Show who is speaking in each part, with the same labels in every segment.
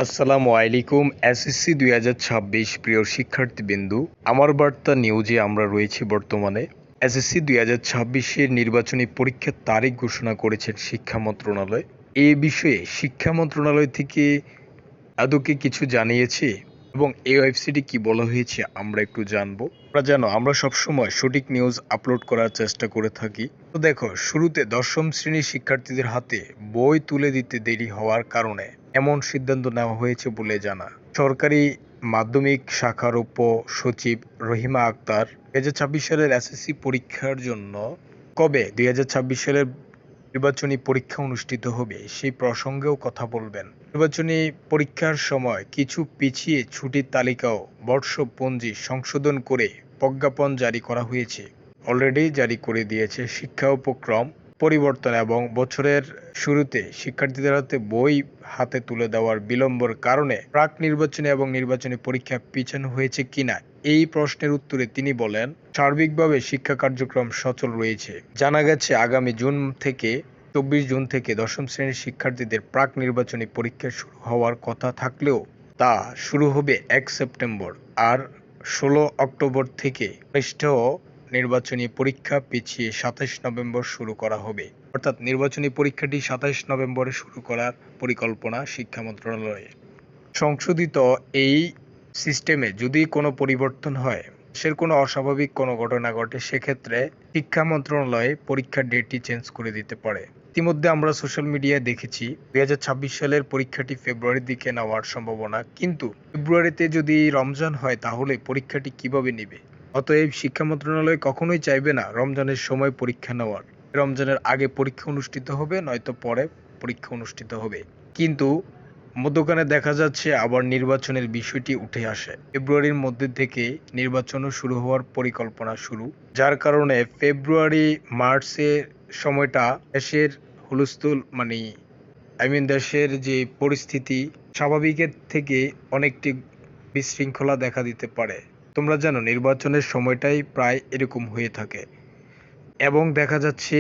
Speaker 1: আসসালামু আলাইকুম। এসএসসি ২০২৬ প্রিয় শিক্ষার্থীবৃন্দু, আমার বার্তা নিউজে আমরা রয়েছি বর্তমানে। এসএসসি ২০২৬-এর নির্বাচনী পরীক্ষার তারিখ ঘোষণা করেছেন শিক্ষা মন্ত্রণালয়। এ বিষয়ে শিক্ষা মন্ত্রণালয় থেকে আদৌ কি কিছু জানিয়েছে এবং এই ওয়েবসাইটে কি বলা হয়েছে আমরা একটু জানবো। আমরা সবসময় সঠিক নিউজ আপলোড করার চেষ্টা করে থাকি। তো দেখো, শুরুতে দশম শ্রেণীর শিক্ষার্থীদের হাতে বই তুলে দিতে দেরি হওয়ার কারণে এমন সিদ্ধান্ত নেওয়া হয়েছে বলে জানা সরকারি মাধ্যমিক শাখার উপ-সচিব রহিমা আক্তার। ২০২৬ সালের এসএসসি পরীক্ষার জন্য কবে ২০২৬ সালের নির্বাচনী পরীক্ষা অনুষ্ঠিত হবে সেই প্রসঙ্গেও কথা বলবেন। নির্বাচনী পরীক্ষার সময় কিছু পিছিয়ে ছুটির তালিকাও বর্ষপঞ্জি সংশোধন করে প্রজ্ঞাপন জারি করা হয়েছে। অলরেডি জারি করে দিয়েছে। শিক্ষা উপক্রম পরিবর্তন এবং বছরের শুরুতে শিক্ষার্থীদের হাতে বই হাতে তুলে দেওয়ার বিলম্বর কারণে প্রাক নির্বাচনী এবং নির্বাচনী পরীক্ষা পিছানো হয়েছে কিনা এই প্রশ্নের উত্তরে তিনি বলেন, সার্বিকভাবে শিক্ষা কার্যক্রম সচল রয়েছে। জানা গেছে আগামী 24 জুন থেকে দশম শ্রেণীর শিক্ষার্থীদের প্রাক নির্বাচনী পরীক্ষা শুরু হওয়ার কথা থাকলেও তা শুরু হবে ১ সেপ্টেম্বর, আর ১৬ অক্টোবর থেকে পৃষ্ঠেও নির্বাচনী পরীক্ষা পিছিয়ে ২৭ নভেম্বর শুরু করা হবে। অর্থাৎ নির্বাচনী পরীক্ষাটি ২৭ নভেম্বরে শুরু করার পরিকল্পনা শিক্ষা মন্ত্রণালয়ের। সংশোধিত এই সিস্টেমে যদি কোনো পরিবর্তন হয়, দেশের কোনো অস্বাভাবিক কোনো ঘটনা ঘটে, সেক্ষেত্রে শিক্ষা মন্ত্রণালয় পরীক্ষার ডেটটি চেঞ্জ করে দিতে পারে। ইতিমধ্যে আমরা সোশ্যাল মিডিয়ায় দেখেছি ২০২৬ সালের পরীক্ষাটি ফেব্রুয়ারির দিকে নেওয়ার সম্ভাবনা, কিন্তু ফেব্রুয়ারিতে যদি রমজান হয় তাহলে পরীক্ষাটি কিভাবে নেবে? অতএব শিক্ষা মন্ত্রণালয় কখনোই চাইবে না রমজানের সময় পরীক্ষা নেওয়ার। রমজানের আগে পরীক্ষা অনুষ্ঠিত হবে, নয়তো পরে পরীক্ষা অনুষ্ঠিত হবে। কিন্তু মধ্যখানে দেখা যাচ্ছে আবার নির্বাচনের বিষয়টি উঠে আসে। ফেব্রুয়ারির মধ্যে থেকে নির্বাচনও শুরু হওয়ার পরিকল্পনা শুরু, যার কারণে ফেব্রুয়ারি মার্চের সময়টা দেশের হুলস্থুল দেশের যে পরিস্থিতি স্বাভাবিকের থেকে অনেকটি বিশৃঙ্খলা দেখা দিতে পারে। তোমরা জানো নির্বাচনের সময়টাই প্রায় এরকম হয়ে থাকে এবং দেখা যাচ্ছে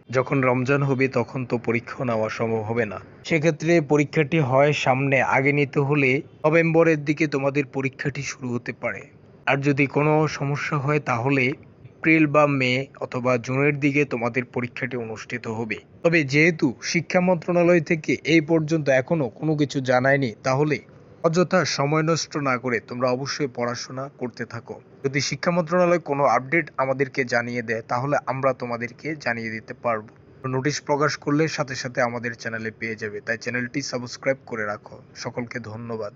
Speaker 1: যখন রমজান হবে তখন তো পরীক্ষা নেওয়া সম্ভব হবে না। সেক্ষেত্রে পরীক্ষাটি হয় সামনে, আগে নিতে হলে নভেম্বরের দিকে তোমাদের পরীক্ষাটি শুরু হতে পারে। আর যদি কোনো সমস্যা হয় তাহলে এপ্রিল বা মে অথবা জুনের দিকে তোমাদের পরীক্ষাটি অনুষ্ঠিত হবে। তবে যেহেতু শিক্ষা মন্ত্রণালয় থেকে এই পর্যন্ত এখনো কোনো কিছু জানায়নি, তাহলে অযথা সময় নষ্ট না করে তোমরা অবশ্যই পড়াশোনা করতে থাকো। যদি শিক্ষা মন্ত্রণালয় কোনো আপডেট আমাদেরকে জানিয়ে দেয় তাহলে আমরা তোমাদেরকে জানিয়ে দিতে পারবো। নোটিশ প্রকাশ করলে সাথে সাথে আমাদের চ্যানেলে পেয়ে যাবে, তাই চ্যানেলটি সাবস্ক্রাইব করে রাখো। সকলকে ধন্যবাদ।